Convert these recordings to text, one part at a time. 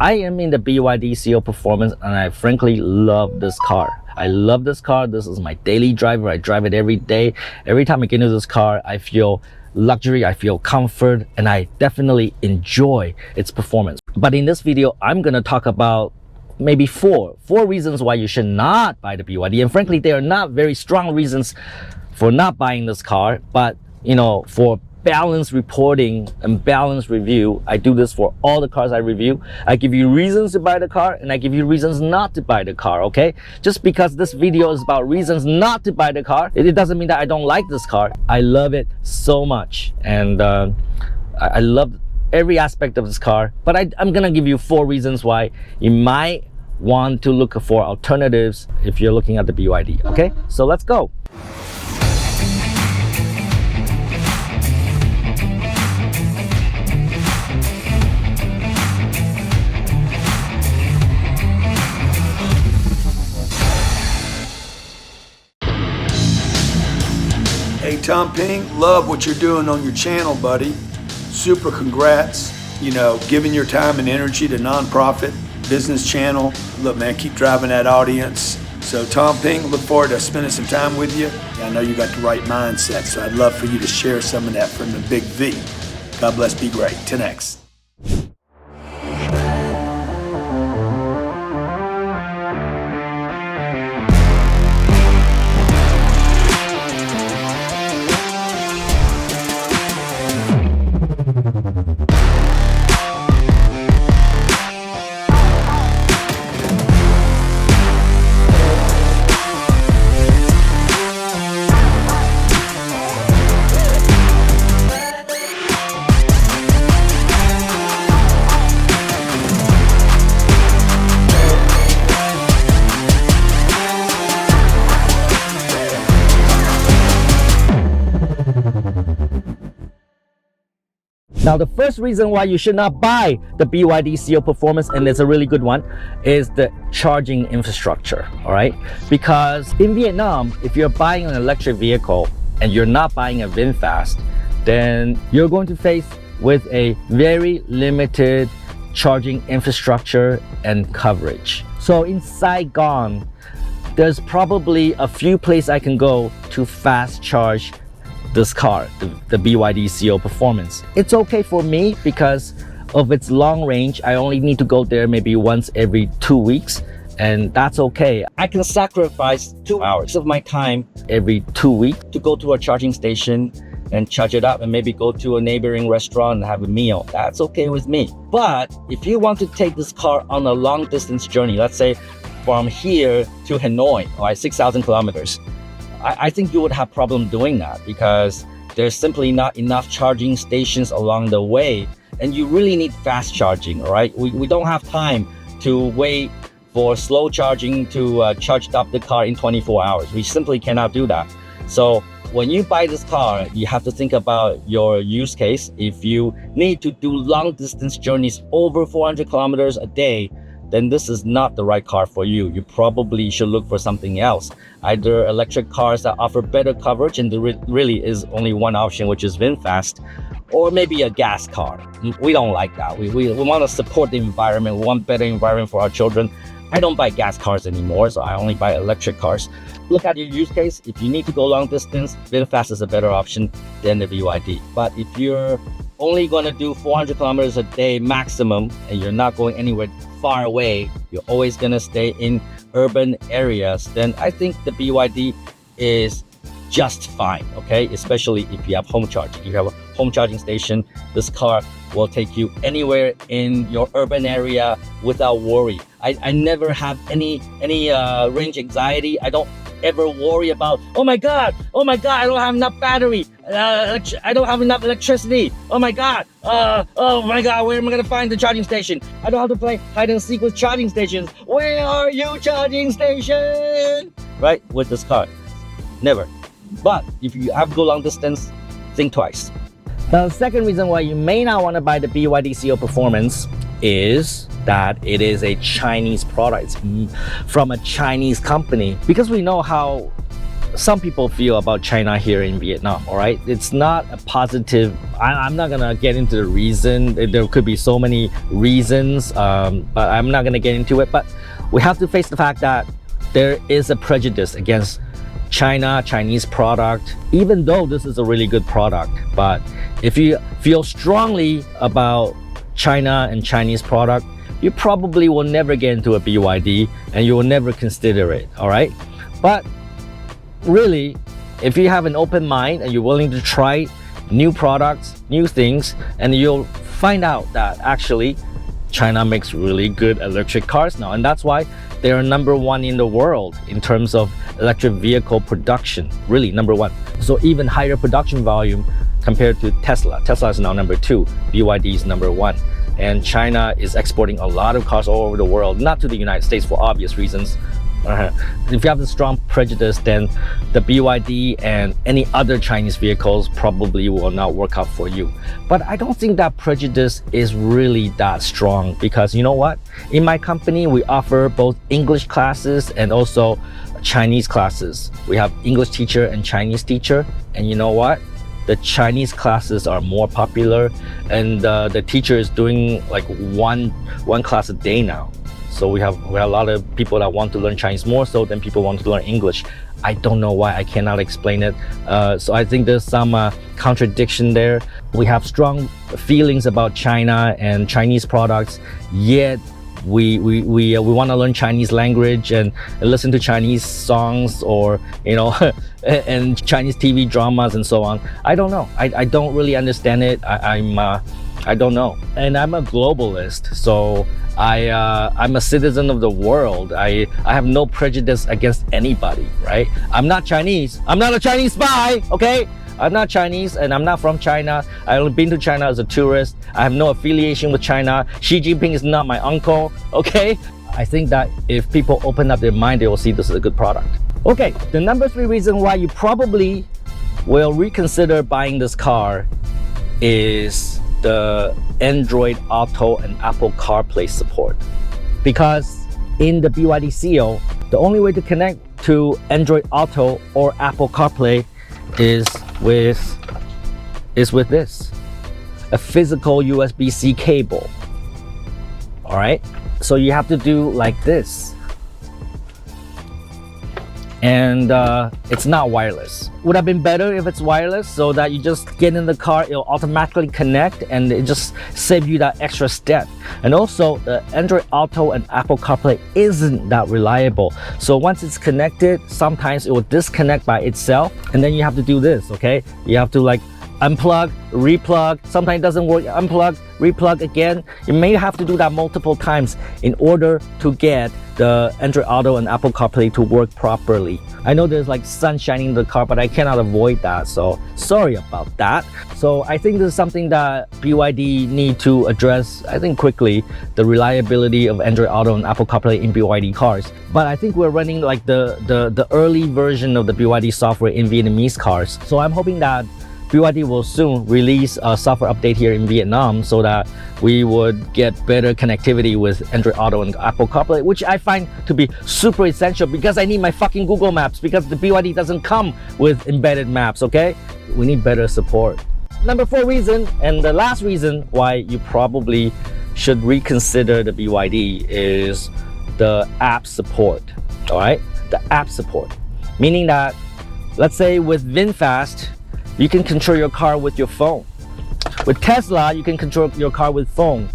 I am in the BYD Seal Performance and I frankly love this car. I love this car. This is my daily driver. I drive it every day. Every time I get into this car, I feel luxury, I feel comfort, and I definitely enjoy its performance. But in this video, I'm gonna talk about maybe four reasons why you should not buy the BYD. And frankly, they are not very strong reasons for not buying this car, but you know, for balanced reporting and balanced review, I do this for all the cars I review. I give you reasons to buy the car and I give you reasons not to buy the car, okay? Just because this video is about reasons not to buy the car, it doesn't mean that I don't like this car. I love it so much, and I love every aspect of this car, but I'm gonna give you 4 reasons why you might want to look for alternatives if you're looking at the BYD, okay? So let's go. Hey Tom Peng, love what you're doing on your channel, buddy. Super congrats. You know, giving your time and energy to nonprofit business channel. Look, man, keep driving that audience. So Tom Peng, look forward to spending some time with you. I know you got the right mindset, so I'd love for you to share some of that from the big V. God bless, be great. 10X. Now, the first reason why you should not buy the BYD Seal Performance, and it's a really good one, is the charging infrastructure, all right? Because in Vietnam, if you're buying an electric vehicle and you're not buying a VinFast, then you're going to face with a very limited charging infrastructure and coverage. So in Saigon, there's probably a few places I can go to fast charge this car, the BYD Seal Performance. It's okay for me because of its long range. I only need to go there maybe once every 2 weeks, and that's okay. I can sacrifice 2 hours of my time every 2 weeks to go to a charging station and charge it up and maybe go to a neighboring restaurant and have a meal. That's okay with me. But if you want to take this car on a long distance journey, let's say from here to Hanoi, like 6,000 kilometers, I think you would have problem doing that because there's simply not enough charging stations along the way, and you really need fast charging, all right? We don't have time to wait for slow charging to charge up the car in 24 hours. We simply cannot do that. So when you buy this car, you have to think about your use case. If you need to do long distance journeys over 400 kilometers a day, then this is not the right car for you. You probably should look for something else. Either electric cars that offer better coverage, and there really is only one option, which is VinFast, or maybe a gas car. We don't like that. We want to support the environment. We want better environment for our children. I don't buy gas cars anymore, so I only buy electric cars. Look at your use case. If you need to go long distance, VinFast is a better option than the BYD. But if you're only going to do 400 kilometers a day maximum, and you're not going anywhere far away, you're always going to stay in urban areas, then I think the BYD is just fine, okay? Especially if you have home charging. If you have a home charging station, this car will take you anywhere in your urban area without worry. I never have any range anxiety. I don't ever worry about, oh my god, I don't have enough battery, I don't have enough electricity, oh my god, where am I gonna find the charging station? I don't have to play hide and seek with charging stations. Where are you, charging station? Right, with this car, never. But if you have to go long distance, think twice. Now, the second reason why you may not want to buy the BYD Seal Performance is that it is a Chinese product. It's from a Chinese company. Because we know how some people feel about China here in Vietnam, all right? It's not a positive. I'm not gonna get into the reason. There could be so many reasons, but I'm not gonna get into it. But we have to face the fact that there is a prejudice against China, Chinese product, even though this is a really good product. But if you feel strongly about China and Chinese product, you probably will never get into a BYD and you will never consider it, all right? But really, if you have an open mind and you're willing to try new products, new things, and you'll find out that actually China makes really good electric cars now. And that's why they are #1 in the world in terms of electric vehicle production, really #1. So even higher production volume compared to Tesla. Tesla is now #2, BYD is #1. And China is exporting a lot of cars all over the world, not to the United States for obvious reasons. If you have a strong prejudice, then the BYD and any other Chinese vehicles probably will not work out for you. But I don't think that prejudice is really that strong, because you know what? In my company, we offer both English classes and also Chinese classes. We have English teacher and Chinese teacher. And you know what? The Chinese classes are more popular, and the teacher is doing like one class a day now. So we have a lot of people that want to learn Chinese more so than people want to learn English. I don't know why, I cannot explain it. So I think there's some contradiction there. We have strong feelings about China and Chinese products, yet we want to learn Chinese language and listen to Chinese songs, or you know, and Chinese TV dramas and so on. I don't know. I don't really understand it. I don't know. And I'm a globalist, so I'm a citizen of the world. I have no prejudice against anybody, right? I'm not Chinese. I'm not a Chinese spy, okay? I'm not Chinese and I'm not from China. I've only been to China as a tourist. I have no affiliation with China. Xi Jinping is not my uncle, okay? I think that if people open up their mind, they will see this is a good product. Okay, the #3 reason why you probably will reconsider buying this car is the Android Auto and Apple CarPlay support. Because in the BYD Seal, the only way to connect to Android Auto or Apple CarPlay is with this, a physical USB-C cable. All right, so you have to do like this, and it's not wireless. Would have been better if it's wireless, so that you just get in the car, it'll automatically connect, and it just saves you that extra step. And also the Android Auto and Apple CarPlay isn't that reliable, so once it's connected, sometimes it will disconnect by itself, and then you have to do this, okay? You have to like unplug, replug, sometimes it doesn't work, unplug, replug again. You may have to do that multiple times in order to get the Android Auto and Apple CarPlay to work properly. I know there's like sun shining in the car, but I cannot avoid that, so sorry about that. So I think this is something that BYD need to address, I think quickly, the reliability of Android Auto and Apple CarPlay in BYD cars. But I think we're running like the early version of the BYD software in Vietnamese cars. So I'm hoping that BYD will soon release a software update here in Vietnam so that we would get better connectivity with Android Auto and Apple CarPlay, which I find to be super essential because I need my fucking Google Maps, because the BYD doesn't come with embedded maps, okay? We need better support. #4 reason, and the last reason why you probably should reconsider the BYD, is the app support, all right? The app support, meaning that, let's say with VinFast, you can control your car with your phone. With Tesla, you can control your car with phone.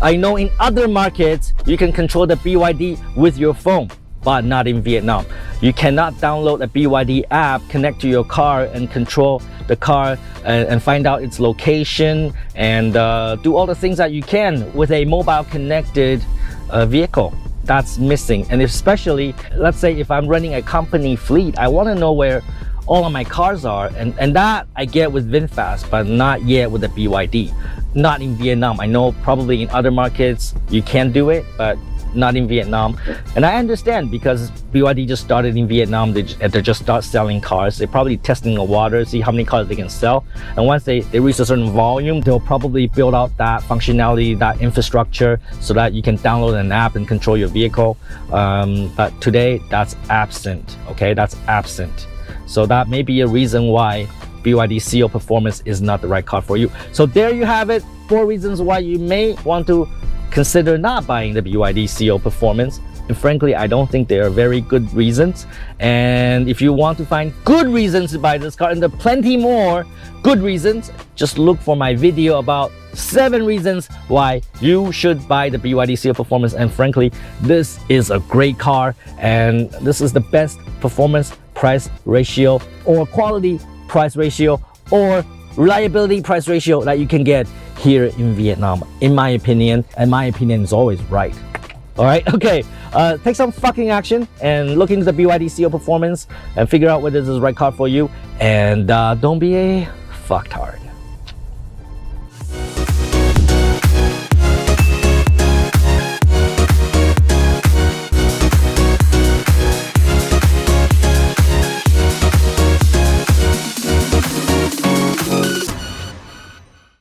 I know in other markets, you can control the BYD with your phone, but not in Vietnam. You cannot download a BYD app, connect to your car, and control the car and find out its location and do all the things that you can with a mobile connected vehicle. That's missing. And especially, let's say if I'm running a company fleet, I want to know where all of my cars are, and that I get with VinFast, but not yet with the BYD. Not in Vietnam. I know probably in other markets you can do it, but not in Vietnam. And I understand, because BYD just started in Vietnam. They just start selling cars. They're probably testing the water, see how many cars they can sell. And once they reach a certain volume, they'll probably build out that functionality, that infrastructure, so that you can download an app and control your vehicle. But today, that's absent, okay? That's absent. So that may be a reason why BYD Seal Performance is not the right car for you. So there you have it, 4 reasons why you may want to consider not buying the BYD Seal Performance. And frankly, I don't think they are very good reasons. And if you want to find good reasons to buy this car, and there are plenty more good reasons, just look for my video about 7 reasons why you should buy the BYD Seal Performance. And frankly, this is a great car, and this is the best performance price ratio, or quality price ratio, or reliability price ratio that you can get here in Vietnam, in my opinion. And my opinion is always right. All right, okay, take some fucking action and look into the BYD Seal Performance and figure out whether this is the right car for you. And don't be a fucktard.